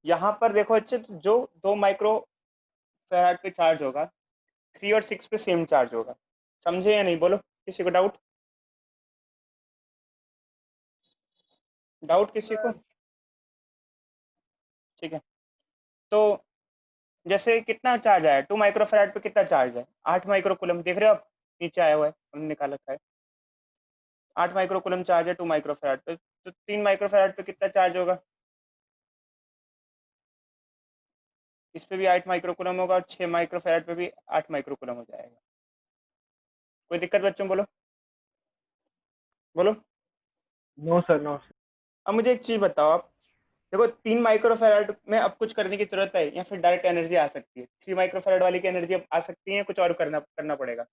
यहाँ पर देखो अच्छे, तो जो 2 माइक्रो फैराड पे चार्ज होगा, 3 और 6 पे सेम चार्ज होगा। समझे या नहीं? बोलो, किसी को डाउट? डाउट किसी को? ठीक है, तो जैसे कितना चार्ज आया 2 माइक्रोफैराड पे, कितना चार्ज है? 8 माइक्रोकूलम। देख रहे हो आप, नीचे आया हुआ है, हमने निकाल रखा है। 8 माइक्रोकूलम चार्ज है 2 माइक्रोफैराड पे, तो 3 माइक्रोफैराड पे कितना चार्ज होगा? इस पे भी 8 माइक्रोकूलम होगा, और 6 माइक्रोफैराड पे भी 8 माइक्रोकूलम हो जाएगा। कोई दिक्कत बच्चों? बोलो बोलो। No sir, no sir. अब मुझे एक चीज बताओ आप, देखो 3 माइक्रोफैराड में अब कुछ करने की जरूरत है, या फिर डायरेक्ट एनर्जी आ सकती है? 3 माइक्रोफैराड वाली की एनर्जी अब आ सकती है, कुछ और करना करना पड़ेगा?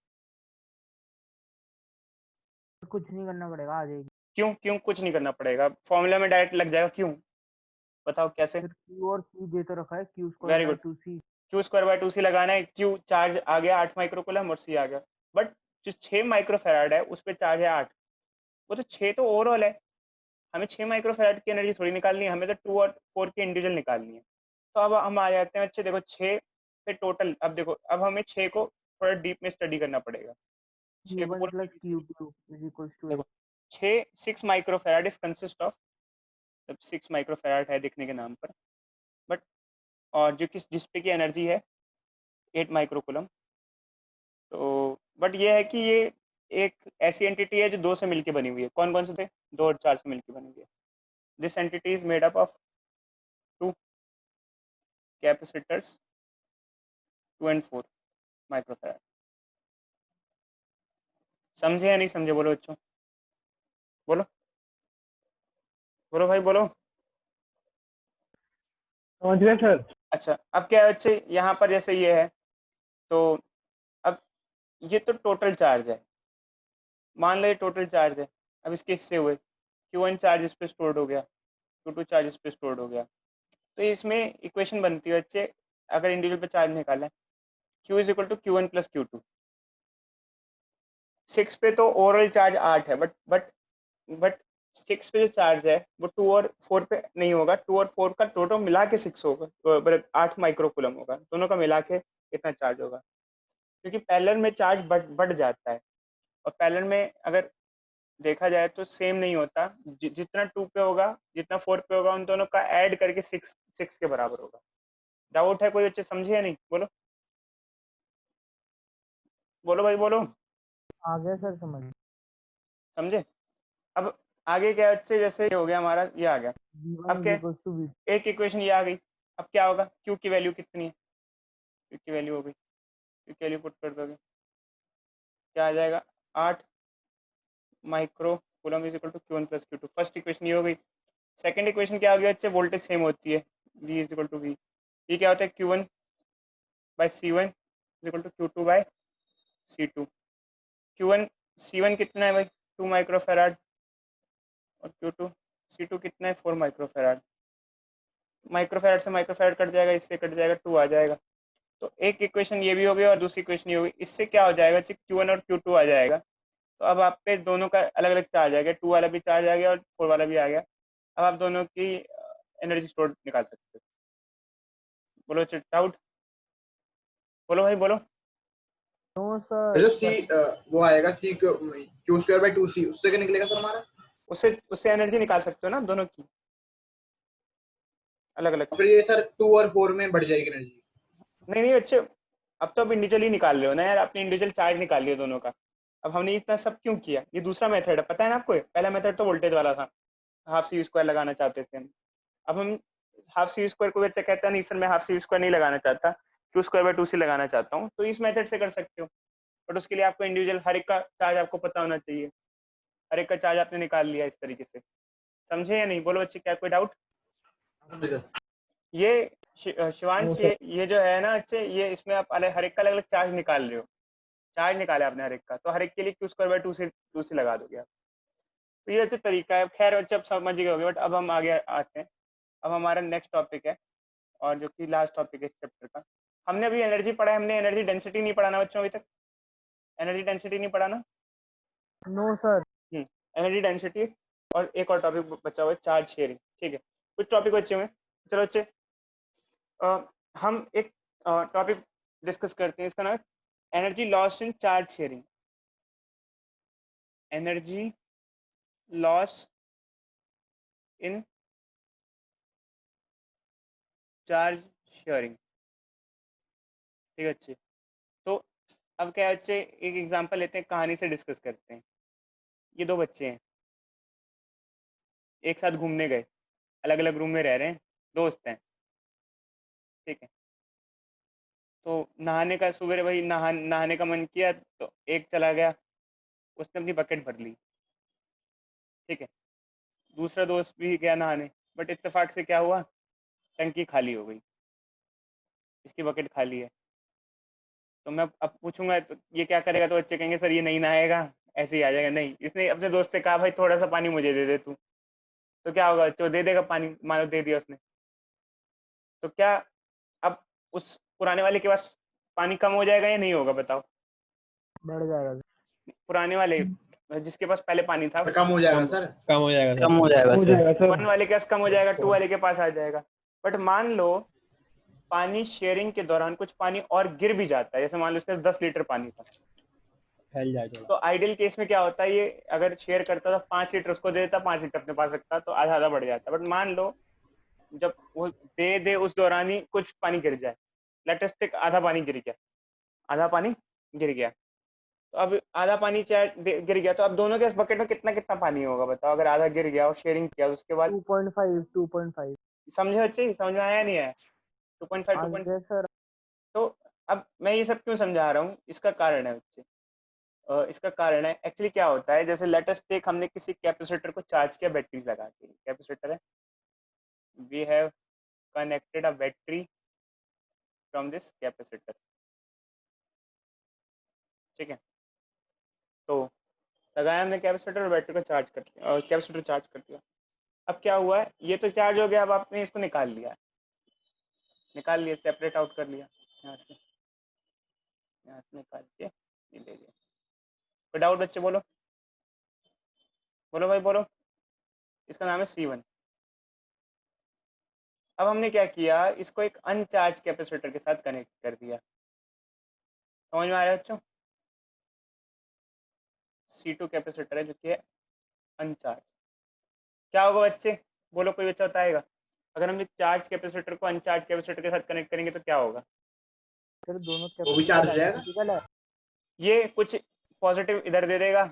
कुछ नहीं करना पड़ेगा, आ जाएगी। क्यों क्यों कुछ नहीं करना पड़ेगा? फॉर्मूला में डायरेक्ट लग जाएगा, क्यों? बताओ कैसे? फिर क्यू और सी दे तो रखा है, Q square very by good. Two C. Q square by 2 C लगाना है, क्यू चार्ज आ गया 8 माइक्रोकूलम और सी आ गया। बट जो 6 माइक्रोफैराड है उस पे चार्ज है 8, वो तो 6 तो ओवरऑल है। हमें 6 माइक्रोफैराड की एनर्जी थोड़ी निकालनी है, हमें तो 2 और 4 की इंडिविजुअल निकालनी है। तो अब हम आ जाते हैं, अच्छे देखो 6 पे टोटल, अब देखो अब हमें 6 को थोड़ा डीप में स्टडी करना पड़ेगा। 6 क्यू को वन पूरा plus Q two is equal to देखो, 6 6 microfarad is consist of, 6 microfarad है दिखने के नाम पर, बट और जो किस जिस पे की एनर्जी है 8 माइक्रोकूलम। तो बट ये है कि ये एक ऐसी एंटिटी है जो 2 से मिलकर बनी हुई है। कौन कौन से थे? 2 और 4 से मिलकर बनी हुई है। This entity is made up of 2 capacitors, 2 and 4 microfarad. समझे या नहीं समझे? बोलो बच्चों, बोलो बोलो भाई बोलो। समझ गए सर। अच्छा, अब क्या है बच्चे, यहाँ पर जैसे ये है, तो अब ये तो टोटल चार्ज है, मान लो ये टोटल चार्ज है। अब इसके हिस्से हुए, Q1 चार्ज इस पे स्टोर्ड हो गया, Q2 चार्ज इस पे स्टोर्ड हो गया। तो इसमें इक्वेशन बनती है बच्चे, अगर इंडिविजुअल पे चार्ज निकाला है, Q is equal to Q1 plus Q2। 6 पे तो ओवरऑल चार्ज 8 है, बट 6 पे जो चार्ज है वो 2 और 4 पे नहीं होगा। 2 और 4 का टोटल मिला के 6 होगा, तो 8 माइक्रोकूलम होगा, दोनों का मिला के कितना चार्ज होगा? क्योंकि पैरेलल में चार्ज बढ़ जाता है, और पैरेलल में अगर देखा जाए तो सेम नहीं होता। जितना 2 पे होगा, जितना 4 पे होगा, उन दोनों का ऐड करके 6 के बराबर होगा। डाउट है कोई बच्चे? समझे या नहीं? बोलो बोलो भाई बोलो। आ गया सर समझ। समझे? अब आगे क्या है बच्चे, जैसे ये हो गया हमारा, ये आ गया। वी वन अब इज क्या है? Equal to V. एक इक्वेशन ये आ गई। अब क्या होगा? क्यू की वैल्यू कितनी है? क्यू की वैल्यू हो गई, क्यू की वैल्यू पुट कर दोगे, क्या आ जाएगा? 8 micro coulomb is equal to Q1 plus Q2। First equation ये हो गई। सेकंड इक्वेशन क्या आ गया बच्चे? वोल्टेज सेम होती है, V is equal to V। ये क्या होता है? Q1 by C1 is equal to Q2 by C2। Q1 C1 कितना है भाई? 2 माइक्रोफैराड, और Q2 C2 कितना है? 4 माइक्रोफैराड। माइक्रोफैराड से माइक्रोफैराड कट जाएगा, इससे कट जाएगा, 2 आ जाएगा। तो एक इक्वेशन ये भी हो गई, और दूसरी इक्वेशन ये होगी। इससे क्या हो जाएगा? Q1 और Q2 आ जाएगा। तो अब आप पे दोनों का अलग अलग चार्ज आ गया, 2 वाला भी चार्ज आ गया और 4 वाला भी आ गया। अब आप दोनों की एनर्जी स्टोर निकाल सकते हो। बोलो डाउट? बोलो भाई बोलो। नो जो सर। सी वो आएगा C Q square by two C, उससे क्या निकलेगा सर हमारा? उससे उससे एनर्जी निकाल सकते हो ना दोनों की, अलग अलग। फिर ये सर 2 और 4 में बढ़ जाएगी एनर्जी। नहीं नहीं बच्चे, अब तो अब इंडिविजुअली निकाल रहे हो ना यार, अपनी इंडिविजुअल चार्ज निकाल लिया दोनों का। अब हमने इतना सब क्यों किया? ये दूसरा मेथड है, पता है ना आपको? पहला मेथड तो वोल्टेज वाला था, हाफ सी स्क्वायर लगाना चाहते थे हम। अब हम हाफ सी स्क्वायर को बच्चा कहता नहीं सर मैं हाफ सी स्क्वायर नहीं लगाना चाहता, Q स्क्वायर बाय 2 सी लगाना चाहता हूँ, तो इस मेथड से कर सकते हो। बट उसके लिए आपको इंडिविजुअल हर एक का चार्ज आपको पता होना चाहिए। हर एक का चार्ज आपने निकाल लिया इस तरीके से। समझे या नहीं? बोलो बच्चे, क्या कोई डाउट? समझ गए सर। ये नो शिवांश, सर। ये जो है ना अच्छे, ये इसमें आप अलग हर एक का अलग अलग चार्ज निकाल रहे हो। चार्ज निकाले आपने हर एक का, तो हर एक के लिए Q स्क्वायर बाय 2 से लगा दोगे आप। तो ये अच्छा तरीका है। खैर बच्चे अब समझ गए होंगे, बट अब हम आगे आते हैं। अब हमारा नेक्स्ट टॉपिक है, और जो कि लास्ट टॉपिक है इस चैप्टर का। हमने अभी एनर्जी पढ़ा है, हमने एनर्जी डेंसिटी नहीं पढ़ा ना बच्चों अभी तक? एनर्जी डेंसिटी नहीं पढ़ा ना? No sir. एनर्जी डेंसिटी, और एक और टॉपिक बचा हुआ है, चार्ज शेयरिंग। ठीक है, कुछ टॉपिक बचे हुए हैं। चलो बच्चे, हम एक टॉपिक डिस्कस करते हैं, इसका नाम energy loss in charge sharing. Energy loss in charge sharing. ठीक है अच्छे। तो अब क्या है बच्चे, एक एग्जांपल लेते हैं, कहानी से डिस्कस करते हैं। ये दो बच्चे हैं, एक साथ घूमने गए, अलग अलग रूम में रह रहे हैं, दोस्त हैं। ठीक है। तो नहाने का सुबह भाई नहाने का मन किया, तो एक चला गया, उसने अपनी बकेट भर ली। ठीक है। दूसरा दोस्त भी गया नहाने, बट इत्तेफाक से क्या हुआ, टंकी खाली हो गई, इसकी बकेट खाली है। तो मैं अब पूछूंगा तो ये क्या करेगा, तो बच्चे कहेंगे सर ये नहीं नहाएगा, ऐसे ही आ जाएगा। नहीं, इसने अपने दोस्त से कहा भाई थोड़ा सा पानी मुझे दे दे तू, तो क्या होगा, तो दे देगा पानी, मानो दे दिया उसने। तो क्या अब उस पुराने वाले के पास पानी कम हो जाएगा या नहीं होगा, बताओ। बढ़ जाएगा पुराने वाले जिसके पास पहले पानी था, कम हो जाएगा सर। कम हो जाएगा कम हो जाएगा सर। 1 वाले के पास कम हो जाएगा, 2 वाले के पास आ जाएगा। बट मान लो पानी शेयरिंग के दौरान कुछ पानी और गिर भी जाता है, जैसे मान लो इसके पास 10 लीटर पानी था, फैल जाए थोड़ा। तो आइडियल केस में क्या होता है, ये अगर शेयर करता तो 5 लीटर उसको दे देता, 5 लीटर अपने पास रखता, तो आधा आधा बढ़ जाता। बट मान लो जब वो दे उस दौरान ही कुछ पानी गिर जाए, लेटेस्ट टेक आधा पानी गिर गया, आधा पानी गिर गया, तो अब आधा पानी गिर गया, तो अब दोनों के बकेट में कितना कितना पानी होगा बताओ, अगर आधा गिर गया और शेयरिंग किया, उसके बाद 2.5 समझे बच्चे, समझ में आया नहीं आया? 2.5 आगे सर। तो अब मैं ये सब क्यों समझा रहा हूँ, इसका कारण है बच्चे। इसका कारण है एक्चुअली क्या होता है, जैसे लेटेस्ट टेक हमने किसी कैपेसिटर को चार्ज किया बैटरी लगा के, कैपेसिटर है, we have connected a battery from this capacitor. ठीक है। तो लगाया हमने कैपेसिटर और बैटरी को चार्ज कर दिया, और कैपेसिटर चार्ज कर दिया। अब क्या हुआ है, ये तो चार्ज हो गया, अब आपने इसको निकाल लिया, सेपरेट आउट कर लिया, यहाँ से निकाल के ये ले लिया। कोई डाउट बच्चे, बोलो बोलो भाई बोलो। इसका नाम है C1। अब हमने क्या किया, इसको एक अनचार्ज कैपेसिटर के साथ कनेक्ट कर दिया। समझ में आ रहा है बच्चों? C2 कैपेसिटर है जो कि है अनचार्ज। क्या होगा बच्चे, बोलो, कोई बच्चा बताएगा? अगर हम चार्ज कैपेसिटर को अनचार्ज कैपेसिटर के साथ कनेक्ट करेंगे तो क्या होगा? फिर दोनों वो भी चार्ज हो जाएगा। आइडेंटिकल है। ये कुछ पॉजिटिव इधर दे देगा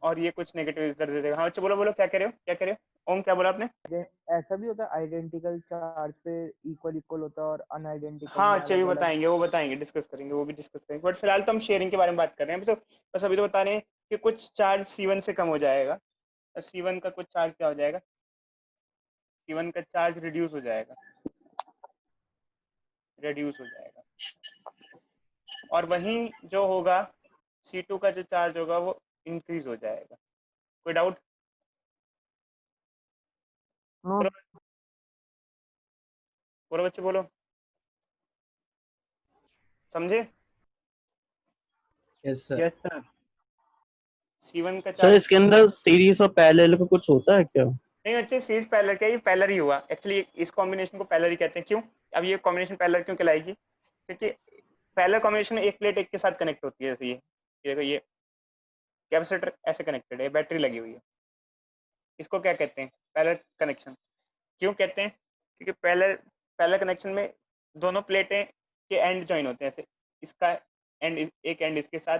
और ये कुछ नेगेटिव इधर दे देगा। हाँ बच्चे बोलो बोलो, क्या कह रहे हो, क्या कह रहे हो? ओम क्या बोला आपने? ऐसा भी होता है, आइडेंटिकल चार्ज पे इक्वल इक्वल होता है और अनआइडेंटिकल हाँ में अच्छे भी अलग अलग। बताएंगे, वो बताएंगे, डिस्कस करेंगे, वो भी डिस्कस करेंगे। बट फिलहाल तो हम शेयरिंग के बारे में बात कर रहे हैं। तो बस अभी तो बता रहे हैं कि कुछ चार्ज C1 से कम हो जाएगा, और C1 का कुछ चार्ज क्या हो जाएगा, C1 का चार्ज रिड्यूस हो जाएगा, और वहीं जो होगा C2 का जो चार्ज होगा वो इंक्रीज हो जाएगा। कोई डाउट? नो बोलो बच्चे बोलो, समझे? Yes sir. Yes sir. C1 का सर चार्ज इसके अंदर सीरीज और पैरेलल का कुछ होता है क्या? नहीं बच्चे, सीरीज पैरेलल क्या, ये पैरेलल ही हुआ एक्चुअली, इस कॉम्बिनेशन को पैरेलल ही कहते हैं। क्यों? अब ये कॉम्बिनेशन पैरेलल क्यों कहलाएगी, क्योंकि पैरेलल कॉम्बिनेशन में एक प्लेट एक के साथ कनेक्ट होती है। जैसे ये देखो, ये कैपेसिटर ऐसे कनेक्टेड है, बैटरी लगी हुई है, इसको क्या कहते हैं, पैरेलल कनेक्शन। क्यों कहते हैं? क्योंकि पैरेलल कनेक्शन में दोनों प्लेटें के एंड ज्वाइन होते हैं, ऐसे इसका एंड एक एंड इसके साथ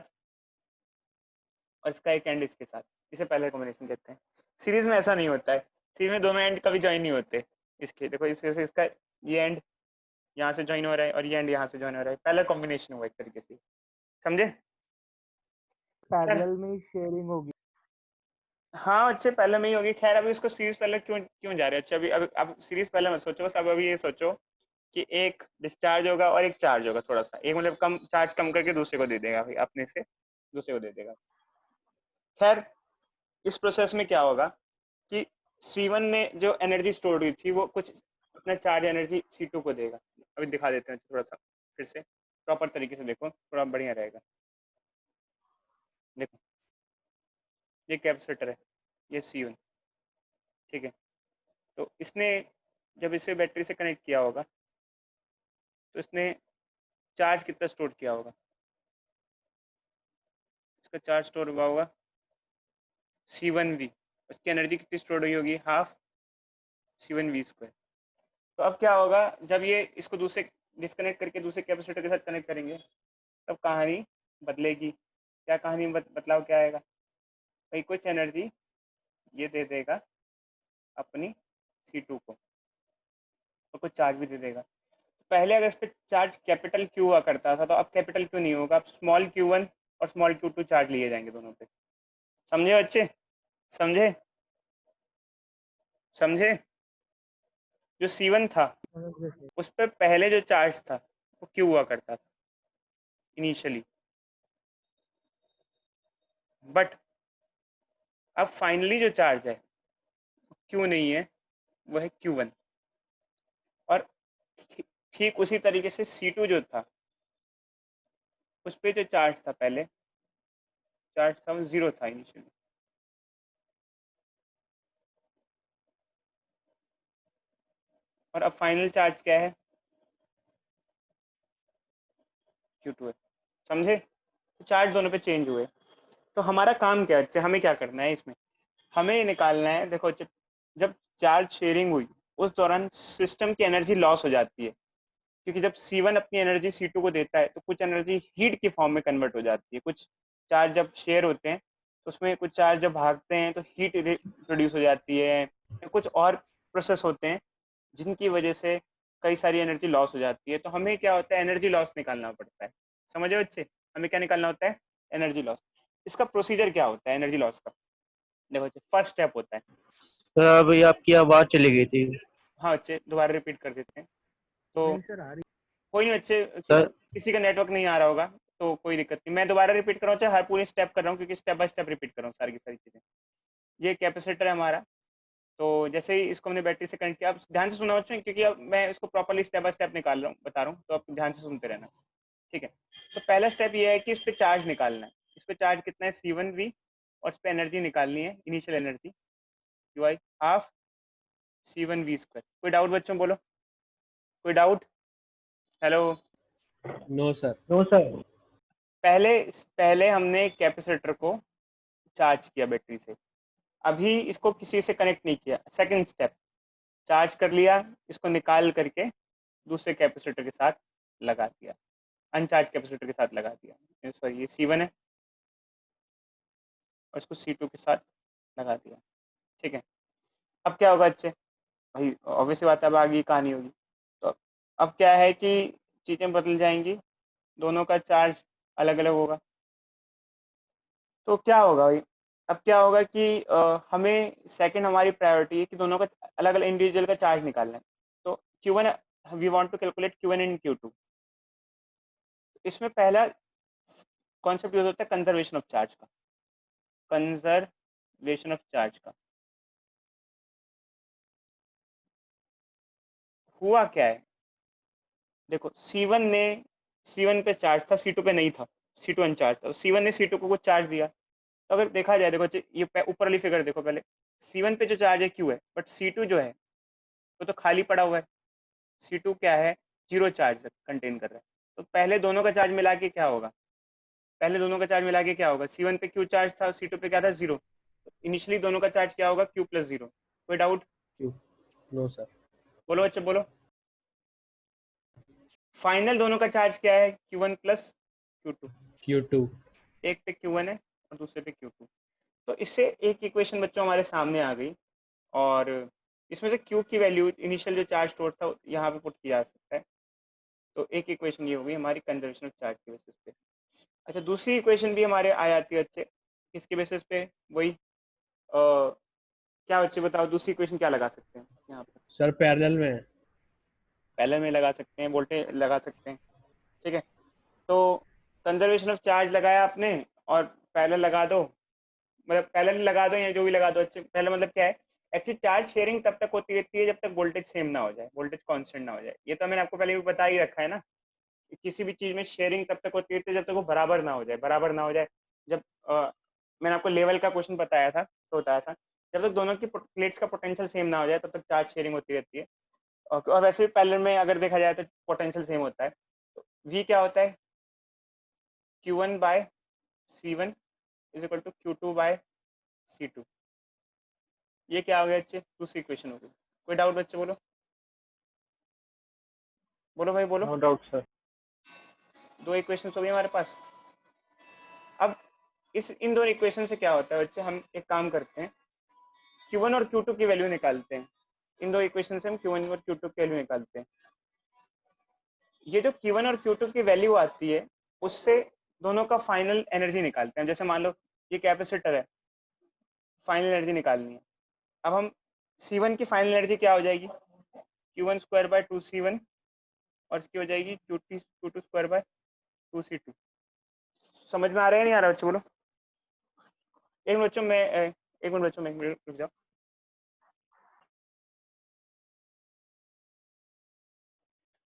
और इसका एक एंड इसके साथ, इसे पैरेलल कॉम्बिनेशन कहते हैं। सीरीज में ऐसा नहीं होता है, सीरीज में दोनों एंड कभी ज्वाइन नहीं होते। इसके देखो, इससे इसका ये एंड यहाँ से ज्वाइन हो रहा है और ये एंड यहाँ से ज्वाइन हो रहा है, पैरेलल कॉम्बिनेशन हुआ एक तरीके से, समझे? पैरेलल में शेयरिंग होगी। हाँ अच्छे, पहले में ही होगी। खैर अभी इसको सीरीज पहले क्यों क्यों जा रहे हैं? अच्छा अभी अब सीरीज पहले मत सोचो, बस अब अभी ये सोचो कि एक डिस्चार्ज होगा और एक चार्ज होगा, थोड़ा सा, एक मतलब कम चार्ज कम करके दूसरे को दे देगा, भाई अपने से दूसरे को दे देगा। खैर इस प्रोसेस में क्या होगा कि C1 ने जो एनर्जी स्टोर हुई थी वो कुछ अपना चार्ज एनर्जी C2 को देगा। अभी दिखा देते हैं थोड़ा सा फिर से, प्रॉपर तरीके से देखो, थोड़ा बढ़िया रहेगा। देखो ये कैपेसिटर है, ये C1, ठीक है। तो इसने जब इसे बैटरी से कनेक्ट किया होगा तो इसने चार्ज कितना स्टोर किया होगा, इसका चार्ज स्टोर हुआ होगा C1V, उसकी एनर्जी कितनी स्टोर हुई होगी, हाफ C1V²। तो अब क्या होगा, जब ये इसको दूसरे डिस्कनेक्ट करके दूसरे कैपेसिटर के साथ कनेक्ट करेंगे तब कहानी बदलेगी। क्या कहानी बदलाव क्या आएगा भाई, कुछ एनर्जी ये दे देगा अपनी C2 को और कुछ चार्ज भी दे देगा। पहले अगर इस पर चार्ज कैपिटल Q हुआ करता था तो अब कैपिटल Q नहीं होगा, अब स्मॉल Q1 और स्मॉल Q2 चार्ज लिए जाएंगे दोनों पे। समझे बच्चे, समझे समझे? जो C1 था उस पर पहले जो चार्ज था वो Q हुआ करता था इनिशियली, बट अब फाइनली जो चार्ज है Q नहीं है, वो है Q1। और ठीक उसी तरीके से C2 जो था उस पर जो चार्ज था पहले चार्ज था वो 0 था इनिशियली, और अब फाइनल चार्ज क्या है, Q2 है। समझे? तो चार्ज दोनों पे चेंज हुए। तो हमारा काम क्या है बच्चे, हमें क्या करना है इसमें, हमें ये निकालना है। देखो जब चार्ज शेयरिंग हुई उस दौरान सिस्टम की एनर्जी लॉस हो जाती है, क्योंकि जब C1 अपनी एनर्जी C2 को देता है तो कुछ एनर्जी हीट की फॉर्म में कन्वर्ट हो जाती है। कुछ चार्ज जब शेयर होते हैं तो उसमें कुछ चार्ज जब भागते हैं तो हीट प्रोड्यूस हो जाती है, या कुछ और प्रोसेस होते हैं जिनकी वजह से कई सारी एनर्जी लॉस हो जाती है। तो हमें क्या होता है, एनर्जी लॉस निकालना पड़ता है। समझे बच्चे, हमें क्या निकालना होता है, एनर्जी लॉस। इसका प्रोसीजर क्या होता है एनर्जी लॉस का, देखो बच्चे फर्स्ट स्टेप होता है। सर अभी आपकी आवाज चली गई थी। हाँ बच्चे दोबारा रिपीट कर देते हैं। तो कोई नहीं बच्चे, सर किसी का नेटवर्क नहीं आ रहा होगा तो कोई दिक्कत नहीं, मैं दोबारा रिपीट कर रहा हूँ, चाहे हर पूरी स्टेप कर रहा हूँ क्योंकि स्टेप बाय स्टेप रिपीट कर रहा हूँ सारी की सारी चीज़ें। ये कैपेसिटर है हमारा। तो जैसे ही इसको हमने बैटरी से कनेक्ट किया, आप ध्यान से सुना बच्चों क्योंकि अब मैं इसको प्रॉपर्ली स्टेप बाय स्टेप निकाल रहा हूँ, बता रहा हूँ, तो आप ध्यान से सुनते रहना, ठीक है? तो पहला स्टेप ये है कि इस पर चार्ज निकालना है। इस पर चार्ज कितना है, C1V, और इस पर एनर्जी निकालनी है, initial energy QI half C1V²। कोई डाउट बच्चों, बोलो कोई doubt? Hello? No sir. No sir. पहले पहले हमने कैपेसिटर को चार्ज किया बैटरी से, अभी इसको किसी से कनेक्ट नहीं किया। सेकंड स्टेप, चार्ज कर लिया, इसको निकाल करके दूसरे कैपेसिटर के साथ लगा दिया, अनचार्ज कैपेसिटर के साथ लगा दिया। सॉरी, ये C1 है और इसको C2 के साथ लगा दिया, ठीक है? अब क्या होगा बच्चे, भाई ऑब्वियस बात है, अब आगे कहानी होगी। तो अब क्या है कि चीज़ें बदल जाएंगी, दोनों का चार्ज अलग अलग होगा। तो क्या होगा भाई, अब क्या होगा कि हमें सेकंड हमारी प्रायोरिटी है कि दोनों का अलग अलग इंडिविजुअल का चार्ज निकालना है। तो Q1 we want to calculate Q1 and Q2। इसमें पहला कॉन्सेप्ट यूज होता है कंजर्वेशन ऑफ चार्ज का, कंजर्वेशन ऑफ चार्ज का। हुआ क्या है, देखो C1 पे चार्ज था, C2 पे नहीं था, C2 अनचार्ज था। C1 ने C2 को कुछ चार्ज दिया। तो अगर देखा जाए, देखो ये ऊपर वाली फिगर देखो पहले, C1 पे जो चार्ज है Q है, बट C2 जो है वो तो खाली पड़ा हुआ है। C2 क्या है, 0 चार्ज कंटेन कर रहा है। तो पहले दोनों का चार्ज मिला के क्या होगा, पहले दोनों का चार्ज मिला के क्या होगा, C1 पे Q चार्ज था, C2 पे क्या था, 0। तो इनिशियली दोनों का चार्ज क्या होगा, Q+0। कोई डाउट? No sir. बोलो बच्चे बोलो। फाइनल दोनों का चार्ज क्या है, Q1 + Q2। Q2। एक पे Q1 है और दूसरे पे Q2। तो इससे एक इक्वेशन बच्चों हमारे सामने आ गई, और इसमें से Q की वैल्यू इनिशियल जो चार्ज स्टोर था यहाँ पे पुट किया जा सकता है। तो एक इक्वेशन ये हो गई हमारी कंजर्वेशन ऑफ चार्ज के बेसिस पे। अच्छा, दूसरी इक्वेशन भी हमारे आ जाती है बच्चे, किसके बेसिस पे, वही क्या बच्चे बताओ, दूसरी इक्वेशन क्या लगा सकते हैं यहाँ पर? सर पैरेलल में है। पैरेलल में लगा सकते हैं, वोल्टेज लगा सकते हैं, ठीक है? तो कंजर्वेशन ऑफ चार्ज लगाया आपने और पैरेलल लगा दो, मतलब पैरेलल लगा दो या जो भी लगा दो। अच्छे पहले मतलब क्या है, एक्चुअली चार्ज शेयरिंग तब तक होती रहती है जब तक वोल्टेज सेम ना हो जाए, वोल्टेज कांस्टेंट ना हो जाए। ये तो मैंने आपको पहले भी बता ही रखा है ना, कि किसी भी चीज में शेयरिंग तब तक होती रहती है जब तक वो बराबर ना हो जाए, बराबर ना हो जाए। जब मैंने आपको लेवल का क्वेश्चन बताया था तो बताया था, जब तक दोनों की प्लेट्स का पोटेंशियल सेम ना हो जाए तब तक चार्ज शेयरिंग होती रहती है। और वैसे भी पैरेलल में अगर देखा जाए तो पोटेंशियल सेम होता है। तो V क्या होता है, Q1 by C1 is equal to Q2 by C2। ये क्या हो गया बच्चे, दूसरी इक्वेशन हो गई। कोई डाउट बच्चे, बोलो बोलो भाई बोलो। No doubt sir. दो इक्वेशन हो गई हमारे पास। अब इन दोनों इक्वेशन से क्या होता है बच्चे, हम एक काम करते हैं, Q1 और Q2 की वैल्यू निकालते हैं। इन दो इक्वेशन से हम Q1 और Q2 की वैल्यू निकालते हैं। ये जो Q1 और Q2 की वैल्यू आती है उससे दोनों का फाइनल एनर्जी निकालते हैं। जैसे मान लो ये कैपेसिटर है, फाइनल एनर्जी निकालनी है। अब हम C1 की फाइनल एनर्जी क्या हो जाएगी, Q1 स्क्वायर बाय 2C1, और इसकी हो जाएगी Q2 स्क्वायर बाय 2C2। समझ में आ रहा है नहीं आ रहा बच्चों, बोलो। एक मिनट बच्चों, मैं एक मिनट बच्चों, मैं एक मिनट रुक जाओ।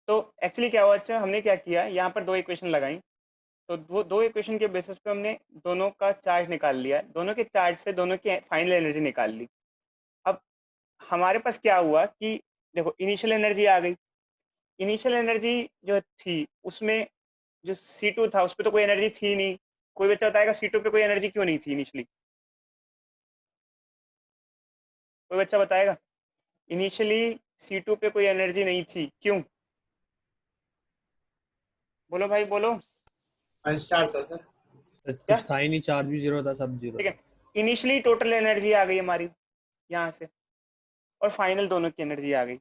तो एक्चुअली क्या हुआ बच्चा, हमने क्या किया, यहाँ पर दो इक्वेशन लगाई। तो वो दो इक्वेशन के बेसिस पे हमने दोनों का चार्ज निकाल लिया, दोनों के चार्ज से दोनों की फाइनल एनर्जी निकाल ली। अब हमारे पास क्या हुआ कि देखो इनिशियल एनर्जी आ गई। इनिशियल एनर्जी जो थी उसमें जो C2 था उस पर तो कोई एनर्जी थी नहीं। कोई बच्चा बताएगा C2 पे कोई एनर्जी क्यों नहीं थी इनिशियली, कोई बच्चा बताएगा इनिशियली C2 पे कोई एनर्जी नहीं थी क्यों, बोलो भाई बोलो। अनस्टार्ट था सर। क्या, कुछ था ही नहीं, चार्ज भी जीरो था, सब जीरो ठीक था। है, इनिशियली टोटल एनर्जी आ गई हमारी यहाँ से, और फाइनल दोनों की एनर्जी आ गई।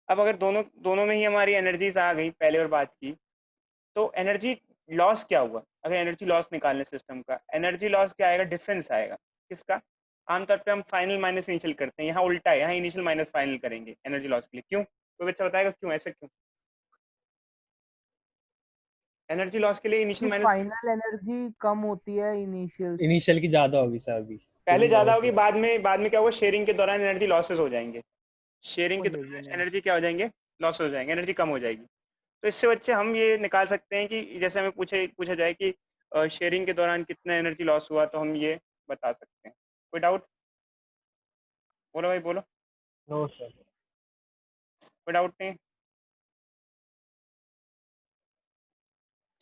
अब अगर दोनों दोनों में ही हमारी एनर्जीज आ गई पहले और बाद की, तो एनर्जी लॉस क्या हुआ। अगर एनर्जी लॉस निकालने सिस्टम का, एनर्जी लॉस क्या आएगा, डिफरेंस आएगा। किसका, आमतौर पे हम फाइनल माइनस इनिशियल करते हैं, यहाँ उल्टा है, यहाँ इनिशियल माइनस फाइनल करेंगे एनर्जी लॉस के लिए। क्यों, कोई बच्चा बताएगा क्यों, ऐसे क्यों एनर्जी लॉस के लिए इनिशियल माइनस। फाइनल एनर्जी कम होती है इनिशियल से। इनिशियल की ज्यादा होगी सर अभी, पहले क्योंकि ज्यादा बहुत होगी, बाद में क्या होगा, शेयरिंग के दौरान एनर्जी लॉसेस हो जाएंगे। शेयरिंग हो के जाएगी दौरान एनर्जी। एनर्जी क्या हो जाएंगे, लॉस हो जाएंगे, एनर्जी कम हो जाएगी। तो इससे बच्चे हम ये निकाल सकते हैं कि जैसे हमें पूछा जाए कि शेयरिंग के दौरान कितना एनर्जी लॉस हुआ, तो हम ये बता सकते हैं। कोई डाउट, बोलो भाई बोलो, नो सर। कोई डाउट नहीं,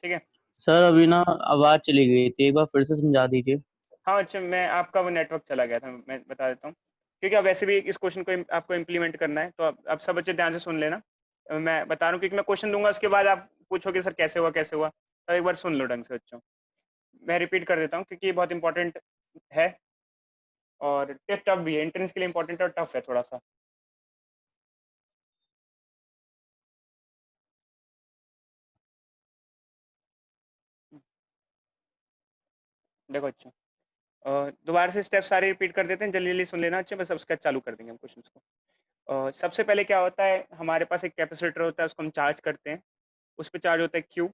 ठीक है। सर अभी ना आवाज चली गई थी, एक बार फिर से समझा दीजिए। हाँ अच्छा, मैं आपका वो नेटवर्क चला गया था, मैं बता देता हूँ। क्योंकि अब वैसे भी इस क्वेश्चन को आपको इम्प्लीमेंट करना है, तो अब सब बच्चे ध्यान से सुन लेना। मैं बता रहा हूँ क्योंकि मैं क्वेश्चन दूंगा, उसके बाद आप पूछोगे सर कैसे हुआ कैसे हुआ, तो एक बार सुन लो ढंग से बच्चों। मैं रिपीट कर देता हूँ क्योंकि ये बहुत इंपॉर्टेंट है, और टफ भी है, एंट्रेंस के लिए इंपॉर्टेंट और टफ है थोड़ा सा। देखो अच्छा, दोबारा से स्टेप सारे रिपीट कर देते हैं, जल्दी जल्दी सुन लेना अच्छे, बस अब स्केच चालू कर देंगे हम क्वेश्चन को। सबसे पहले क्या होता है, हमारे पास एक कैपेसिटर होता है, उसको हम चार्ज करते हैं। उस पर चार्ज होता है Q।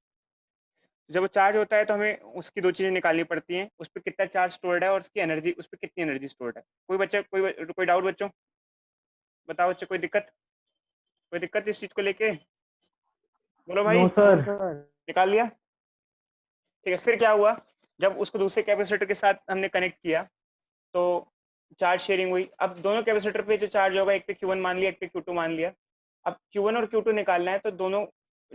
जब वो चार्ज होता है तो हमें उसकी दो चीज़ें निकालनी पड़ती हैं, उस पर कितना चार्ज स्टोर्ड है और उसकी एनर्जी, उस पर कितनी एनर्जी स्टोर्ड है। कोई बच्चा कोई डाउट बच्चों, बताओ बच्चों, कोई दिक्कत इस चीज़ को लेके, बोलो भाई। No no sir. सर। निकाल लिया, ठीक है। फिर क्या हुआ, जब उसको दूसरे कैपेसिटर के साथ हमने कनेक्ट किया तो चार्ज शेयरिंग हुई। अब दोनों कैपेसिटर पे जो चार्ज होगा, एक पे Q1 मान लिया, एक पे Q2 मान लिया। अब Q1 और Q2 निकालना है, तो दोनों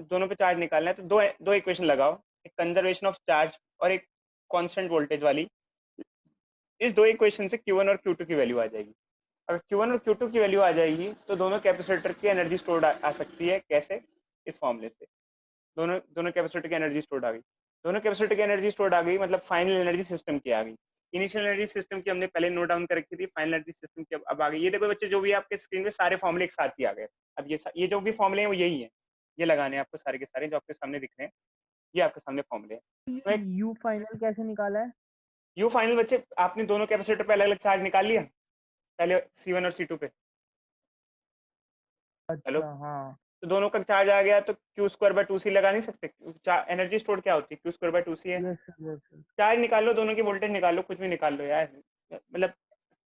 दोनों पे चार्ज निकालना है, तो दो इक्वेशन लगाओ, एक कंजर्वेशन ऑफ चार्ज और एक कांस्टेंट वोल्टेज वाली। इस दो इक्वेशन से Q1 और Q2 की वैल्यू आ जाएगी। अगर Q1 और Q2 की वैल्यू आ जाएगी तो दोनों कैपेसिटर की एनर्जी स्टोर्ड आ सकती है। कैसे, इस फॉर्मूले से। दोनों दोनों कैपेसिटर की एनर्जी स्टोर्ड आ गई, दोनों कैपेसिटर की एनर्जी स्टोर्ड आ गई, मतलब फाइनल एनर्जी सिस्टम की आ गई। इनिशियल एनर्जी सिस्टम की हमने पहले नोट डाउन कर रखी थी, फाइनल एनर्जी सिस्टम की अब आ गई। ये देखो बच्चे, जो भी आपके स्क्रीन पे सारे फॉर्मूले एक साथ ही आ गए। अब ये जो भी फॉर्मूले हैं वो यही है, ये लगाने हैं आपको सारे के सारे जो आपके सामने दिख रहे हैं, ये आपके सामने फॉर्मूले हैं। तो एक यू फाइनल कैसे निकाला है? यू फाइनल बच्चे, आपने दोनों कैपेसिटर पे अलग अलग चार्ज निकाल लिया पहले, C1 और C2 पे। हेलो, अच्छा हाँ। तो दोनों का चार्ज आ गया तो Q स्क्वायर बाय 2C लगा नहीं सकते, एनर्जी स्टोर क्या होती है, Q स्क्वायर बाय 2C है। Yes sir yes sir. Charge निकाल लो, दोनों की वोल्टेज निकाल लो, कुछ भी निकाल लो यार, मतलब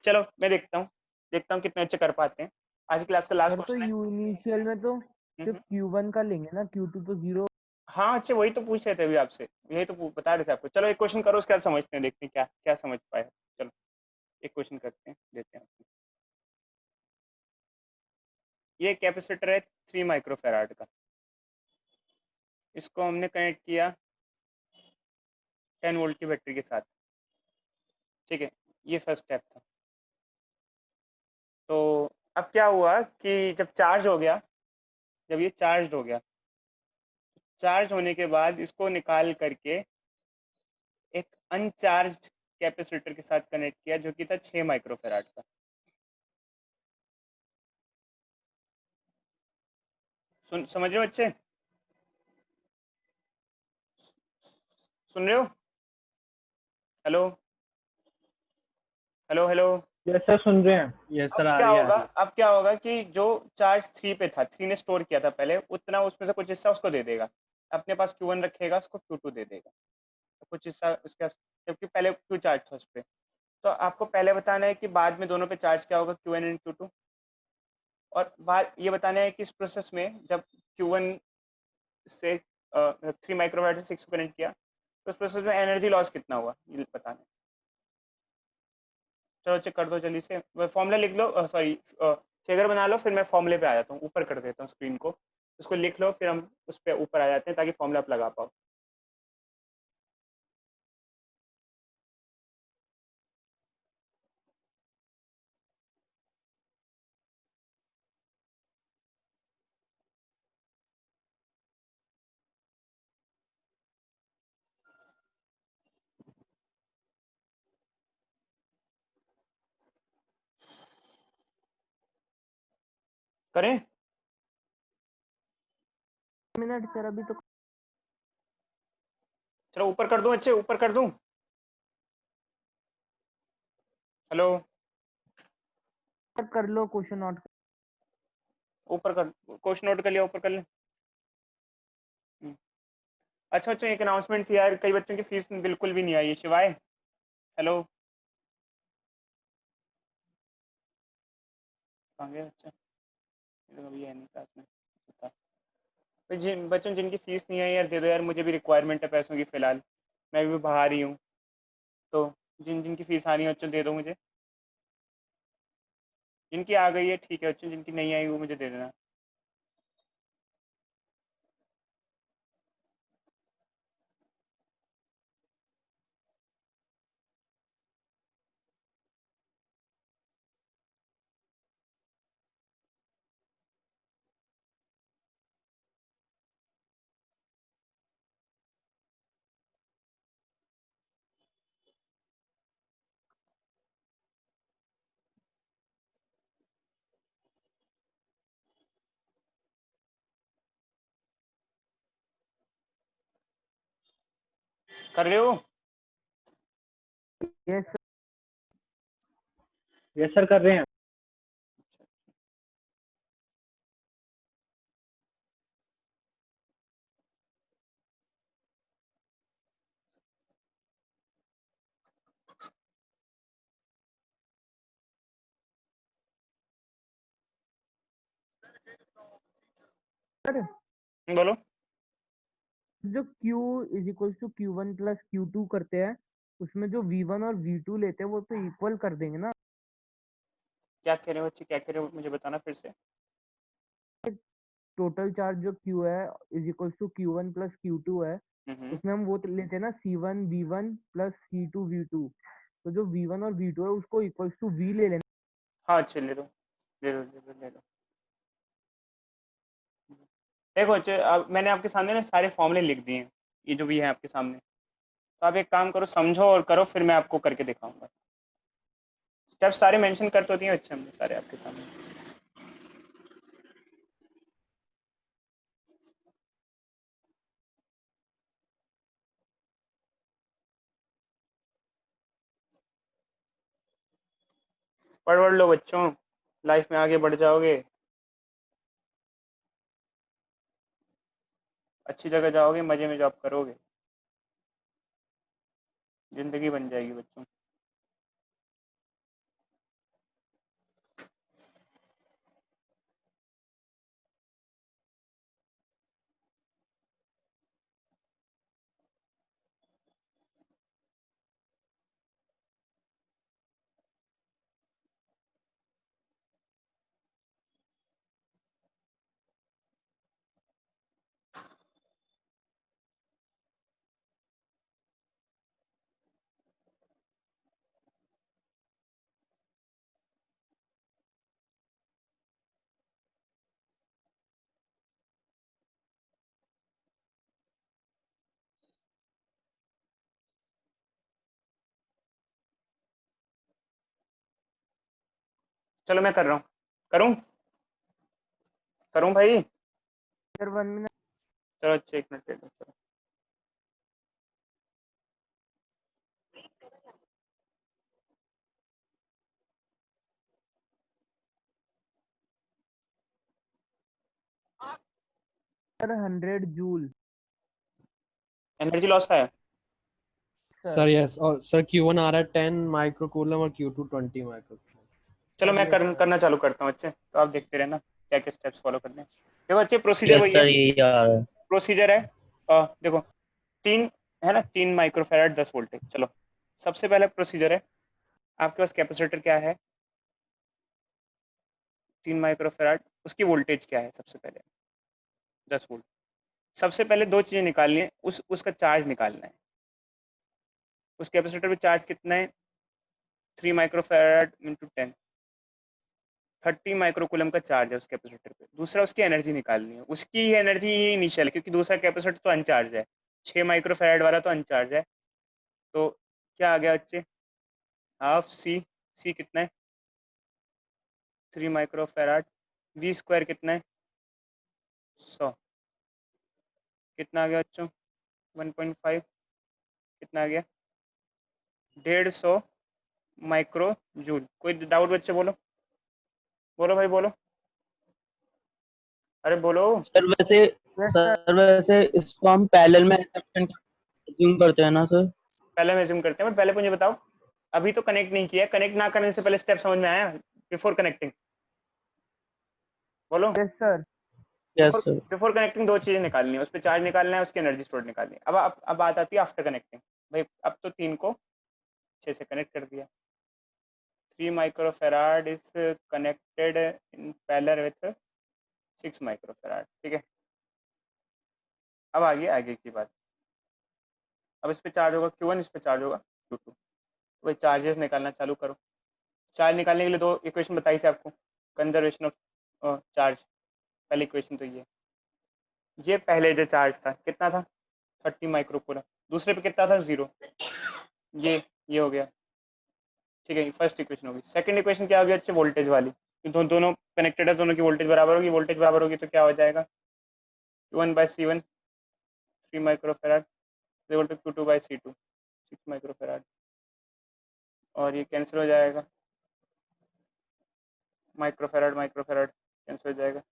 चलो मैं देखता हूँ कितने अच्छे कर पाते हैं। आज की क्लास का लास्ट सर तो क्वेश्चन है। यू इनिशियल में तो सिर्फ हम्म। Q1 का लेंगे ना, Q2 तो जीरो। हाँ अच्छे, वही तो पूछ रहे थे अभी आपसे, यही तो बता रहे थे आपको। चलो एक क्वेश्चन करो, उसके बाद समझते हैं, देखते हैं क्या क्या समझ पाए। चलो एक क्वेश्चन करते हैं, देते हैं आपको। ये कैपेसिटर है 3 माइक्रोफेराड का, इसको हमने कनेक्ट किया 10 वोल्ट की बैटरी के साथ, ठीक है। ये फर्स्ट स्टेप था। तो अब क्या हुआ कि जब चार्ज हो गया, जब ये चार्ज हो गया, चार्ज होने के बाद इसको निकाल करके एक अनचार्ज कैपेसिटर के साथ कनेक्ट किया जो कि था 6 माइक्रोफेराड का। समझ रहे हो बच्चे? सुन रहे हो? Hello hello hello. Yes sir, सुन रहे हैं। यस अब सर, आ क्या रही है, आ होगा, रही है। अब क्या होगा कि जो चार्ज 3 पे था, 3 ने स्टोर किया था पहले, उतना उसमें से कुछ हिस्सा उसको दे देगा, अपने पास Q1 रखेगा, उसको Q2 दे देगा, कुछ हिस्सा उसके पास, जबकि पहले Q चार्ज था उस पर। तो आपको पहले बताना है कि बाद में दोनों पे चार्ज क्या होगा, Q1 एंड Q2, और बाद ये बताना है कि इस प्रोसेस में जब Q1 से 3 माइक्रोवाट से 6 को कनेक्ट किया तो उस प्रोसेस में एनर्जी लॉस कितना हुआ, ये बताना है। चलो चेक कर दो जल्दी से, फॉर्मूला लिख लो, सॉरी फिगर बना लो, फिर मैं फॉर्मूले पे आ जाता हूँ, ऊपर कर देता हूँ स्क्रीन को, उसको लिख लो, फिर हम उस पर ऊपर आ जाते हैं ताकि फॉर्मूला आप लगा पाओ। करें? मिनट सर, अभी तो चलो ऊपर कर दूं, अच्छे ऊपर कर दूं। हेलो, कर लो क्वेश्चन नोट। ऊपर कर, क्वेश्चन नोट कर लिया, ऊपर कर ले। अच्छा अच्छा, एक अनाउंसमेंट थी यार, कई बच्चों की फीस बिल्कुल भी नहीं आई है। शिवाय, हेलो, कहाँ गया बच्चा? ये तो अभी है नहीं क्लास में। बता। तो जिन बच्चों जिनकी फीस नहीं आई यार, दे दो यार, मुझे भी रिक्वायरमेंट है पैसों की फ़िलहाल, मैं भी बाहर ही हूँ। तो जिन जिनकी फीस आनी है बच्चों दे दो मुझे, जिनकी आ गई है ठीक है बच्चों, जिनकी नहीं आई वो मुझे दे देना। कर रहे हो? यस सर, यस सर, कर रहे हैं। सर, बोलो। जो Q is equal to Q1 plus Q2 करते हैं, उसमें जो V1 और V2 लेते हैं वो तो इक्वल कर देंगे ना। क्या कह रहे हो बच्चे, क्या कह रहे हो, मुझे बताना फिर से। टोटल चार्ज जो Q है is equal to Q1 plus Q2 है, हम्म। उसमें हम वो तो लेते हैं ना C1 V1 plus C2 V2। तो जो V1 और V2 है उसको इक्वल टू V ले लेना। हाँ अच्छे, ले लो ले लो ले लो ले लो। देखो बच्चे, अब मैंने आपके सामने ना सारे फॉर्मूले लिख दिए हैं, ये जो भी है आपके सामने। तो आप एक काम करो, समझो और करो, फिर मैं आपको करके दिखाऊंगा। स्टेप सारे मेंशन कर तो दिए बच्चे हमने सारे आपके सामने। पढ़ लो बच्चों, लाइफ में आगे बढ़ जाओगे, अच्छी जगह जाओगे, मजे में जॉब करोगे, जिंदगी बन जाएगी बच्चों। चलो मैं कर रहा हूँ, करूँ भाई? Sir 1 minute. चलो अच्छा 1 मिनट दे दो। चलो सर 100 जूल एनर्जी लॉस है। सर यस, और सर Q1 आ रहा है 10 माइक्रोकूलम और Q2 20 माइक्रोकूलम। चलो मैं yes, sir. करना चालू करता हूँ अच्छे, तो आप देखते रहना क्या क्या स्टेप्स फॉलो करने हैं। देखो अच्छे प्रोसीजर यस वही सर है, यही आ रहा है। प्रोसीजर है। देखो 3 है ना, 3 माइक्रोफैराड 10 वोल्टेज। चलो सबसे पहले प्रोसीजर है, आपके पास कैपेसिटर क्या है 3 माइक्रोफैराड, उसकी वोल्टेज क्या है सबसे पहले 10 वोल्ट। सबसे पहले 2 चीज़ें निकालनी है, उसका चार्ज निकालना है। उस कैपेसिटर पे चार्ज कितना है 3 माइक्रोफैराड इंटू 10, 30 माइक्रोकूलम का चार्ज है उस कैपेसिटर पे। दूसरा उसकी एनर्जी निकालनी है, उसकी ही एनर्जी ही इनिशियल है, क्योंकि दूसरा कैपेसिटर तो अनचार्ज है, 6 माइक्रोफैराड वाला तो अनचार्ज है। तो क्या आ गया बच्चे, हाफ सी कितना है 3 माइक्रोफैराड, वी स्क्वायर कितना है 100, कितना आ गया बच्चों 1.5, कितना आ गया 150 माइक्रो जूल। कोई डाउट बच्चे? बोलो बोलो भाई बोलो, अरे बोलो। सर वैसे yes, sir. सर वैसे इसको हम पैरेलल में एज्यूम करते हैं ना सर? पहले हम एज्यूम करते हैं, बट पहले मुझे बताओ, अभी तो कनेक्ट नहीं किया, कनेक्ट ना करने से पहले स्टेप समझ में आया बिफोर कनेक्टिंग? बोलो। yes, sir. Yes sir. Before connecting 2 चीजें निकालनी है, उस पर चार्ज निकालना है, उसकी एनर्जी स्टोर निकालनी है। अब बात आती है आफ्टर कनेक्टिंग। भाई अब तो 3 को 6 से कनेक्ट कर दिया, 3 microfarad is connected in parallel with 6 microfarad, ठीक है। अब आगे की बात, अब इस पे चार्ज होगा Q1, इस पे चार्ज होगा Q2। वही चार्जेस निकालना चालू करो। चार्ज निकालने के लिए 2 इक्वेशन बताई थी आपको, कंजर्वेशन ऑफ चार्ज। पहली इक्वेशन तो ये पहले जो चार्ज था कितना था 30 माइक्रोकूलम, दूसरे पे कितना था 0, ये हो गया, ठीक है। फर्स्ट इक्वेशन होगी। सेकंड इक्वेशन क्या होगी अच्छे, वोल्टेज वाली। दोनों कनेक्टेड है, दोनों की वोल्टेज बराबर होगी, वोल्टेज बराबर होगी तो क्या हो जाएगा Q1/C1 3 microfarad equal to Q2/C2 6 microfarad, और ये कैंसिल हो जाएगा, माइक्रोफैराड माइक्रोफैराड कैंसिल हो जाएगा,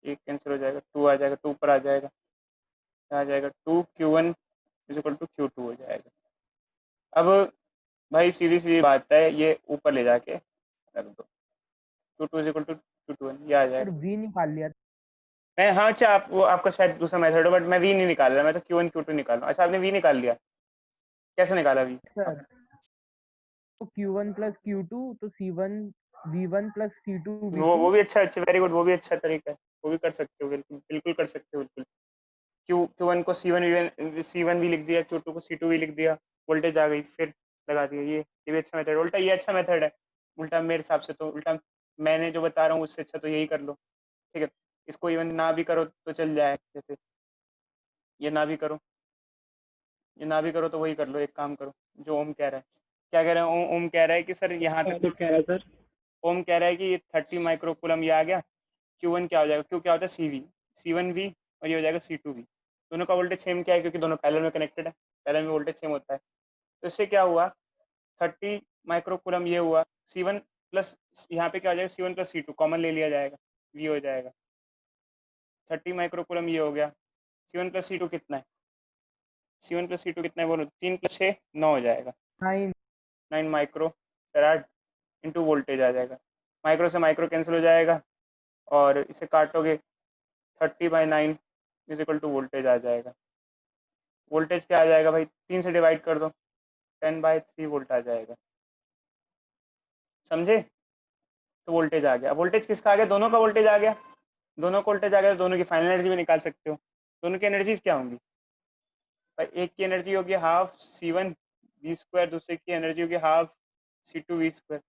एक कैंसिल हो जाएगा, 2 आ जाएगा, 2 ऊपर आ जाएगा, क्या आ जाएगा 2 Q1 is equal to Q2 हो जाएगा। अब भाई सीधी सीधी बात है, ये ऊपर ले जाके रख दो, Q2 is equal to Q2 ये आ सर जाएगा। v निकाल लिया मैं हाँ अच्छा, आप वो आपका शायद दूसरा मेथड हो, बट मैं वी नहीं निकाल रहा, मैं तो Q1 Q2 निकाल रहा हूँ। अच्छा आपने वी निकाल लिया, कैसे निकाला वी? सर। तो Q1 प्लस Q2 तो C1 V1 प्लस C2 वो V2। भी अच्छा वेरी गुड, वो भी अच्छा तरीका है, वो भी कर सकते हो, बिल्कुल बिल्कुल कर सकते हो बिल्कुल। Q1 को C1 भी लिख दिया, Q2 को C2 भी लिख दिया, वोल्टेज आ गई, फिर लगा दिया। ये भी अच्छा मेथड, उल्टा ये अच्छा मेथड है। उल्टा मेरे हिसाब से तो उल्टा मैंने जो बता रहा हूँ उससे अच्छा तो यही कर लो, ठीक है। इसको इवन ना भी करो तो चल जाए, जैसे ये ना भी करो, ये ना भी करो तो वही कर लो, एक काम करो जो ओम कह रहा है। क्या कह रहा है ओम कह रहा है कि सर यहाँ तक तो कह रहा है सर। ओम कह रहा है कि ये 30 माइक्रोकूलम ये आ गया, Q1 क्या हो जाएगा, Q क्या होता है C1V, और ये हो जाएगा C2V। दोनों का वोल्टेज सेम क्या है, क्योंकि दोनों पैरेलल में कनेक्टेड है, पैरेलल में वोल्टेज सेम होता है। तो इससे क्या हुआ 30 माइक्रोकूलम ये हुआ, C1 प्लस यहाँ पे क्या हो जाएगा C1 प्लस C2 कॉमन ले लिया जाएगा, V हो जाएगा। 30 माइक्रोकूलम ये हो गया, C1 प्लस C2 कितना है, C1 प्लस C2 कितना है बोलो, 3 प्लस 6 9 हो जाएगा, 9 9 माइक्रो फैराड इंटू वोल्टेज आ जाएगा। माइक्रो से माइक्रो कैंसिल हो जाएगा, और इसे काटोगे 30/9 इज इक्वल टू वोल्टेज आ जाएगा। वोल्टेज क्या आ जाएगा भाई, 3 से डिवाइड कर दो, 10/3 वोल्ट आ जाएगा, समझे। तो वोल्टेज आ गया। वोल्टेज किसका आ गया, दोनों का वोल्टेज आ गया, दोनों का वोल्टेज आ गया तो दोनों की फाइनल एनर्जी भी निकाल सकते हो। दोनों की एनर्जीज क्या होंगी भाई, एक की एनर्जी होगी हाफ C1 V स्क्वायर, दूसरे की एनर्जी होगी हाफ C2 V स्क्वायर।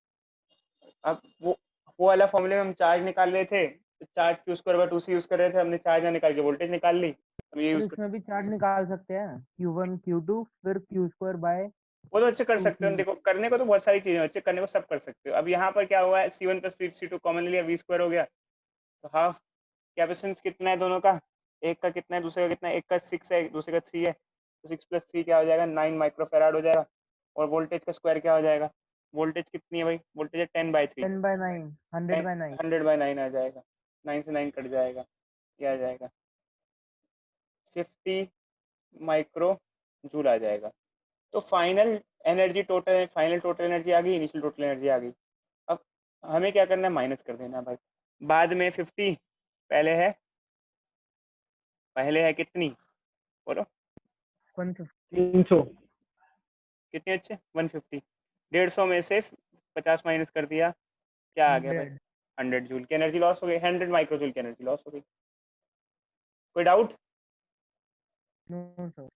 अब वो वाला फॉर्मूले में हम चार्ज निकाल रहे थे, तो चार्ज Q²/2C यूज कर रहे थे, हमने चार्ज ना निकाल के वोल्टेज निकाल ली, हम ये फिर यूज कर। इसमें भी चार्ज निकाल सकते हैं Q1 Q2 फिर Q² बाय वो तो अच्छे कर तो सकते हो, फिर देखो करने को तो बहुत सारी चीजें अच्छे करने को सब कर सकते हो। अब यहाँ पर क्या हुआ है, C1 प्लस C2 कॉमन लिया, V स्क्वायर हो गया, तो हाफ कैपेसिटेंस कितना है दोनों का, एक का कितना है दूसरे का कितना है, एक का 6 है दूसरे का 3 है, तो 6 प्लस 3 क्या हो जाएगा 9 माइक्रोफेराड हो जाएगा। और वोल्टेज का स्क्वायर क्या हो जाएगा, वोल्टेज कितनी है भाई, वोल्टेज है 10/3, 10/9 100/9 100/9 आ जाएगा, 9 से 9 कट जाएगा, ये आ जाएगा 50 माइक्रो जूल आ जाएगा। तो final energy total, final total energy आ गई, इनिशियल टोटल एनर्जी आ गई। अब हमें क्या करना है, माइनस कर देना भाई। बाद में 50 पहले है, पहले है कितनी बोलो, 150 300 कितने अच्छे 150, 150 में से 50 माइनस कर दिया, क्या आ गया भाई 100 100 जूल की एनर्जी लॉस हो गई, 100 माइक्रो जूल की एनर्जी लॉस हो गई। कोई doubt, no sir.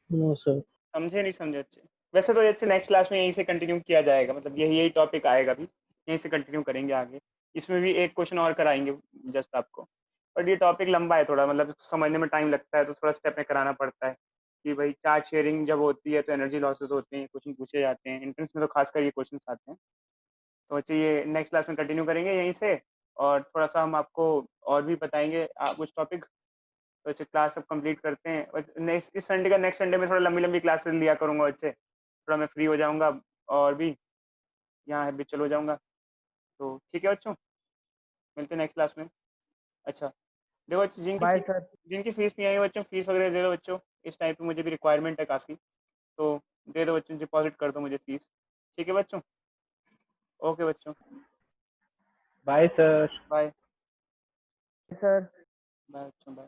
No sir. समझे नहीं समझे अच्छे। वैसे तो अच्छे नेक्स्ट क्लास में यहीं से कंटिन्यू किया जाएगा, मतलब यही टॉपिक आएगा भी, यहीं से कंटिन्यू करेंगे आगे। इसमें भी एक क्वेश्चन और कराएंगे जस्ट आपको, बट ये टॉपिक लंबा है थोड़ा, मतलब समझने में टाइम लगता है, तो थोड़ा स्टेप में कराना पड़ता है कि भाई चार्ज शेयरिंग जब होती है तो एनर्जी लॉसेस होते हैं, क्वेश्चन पूछे जाते हैं एंट्रेंस में, तो खासकर ये क्वेश्चन आते हैं। तो अच्छे ये नेक्स्ट क्लास में कंटिन्यू करेंगे यहीं से, और थोड़ा सा हम आपको और भी बताएंगे कुछ टॉपिक। तो अच्छे क्लास सब कंप्लीट करते हैं, और नेक्स्ट इस संडे का, नेक्स्ट संडे में थोड़ा लंबी लंबी क्लासेस लिया करूँगा अच्छे, थोड़ा मैं फ्री हो जाऊँगा और भी यहाँ भी चलो जाऊँगा। तो ठीक है बच्चों, मिलते हैं नेक्स्ट क्लास में। अच्छा देखो बच्चों, बाय सर। जिनकी फीस नहीं आई बच्चों, फीस वगैरह दे दो बच्चों, इस टाइम पे मुझे भी रिक्वायरमेंट है काफ़ी, तो दे दो बच्चों, डिपॉजिट कर दो मुझे फीस। ठीक है बच्चों, ओके बच्चों, bye sir. Bye sir bye बच्चों, बाय।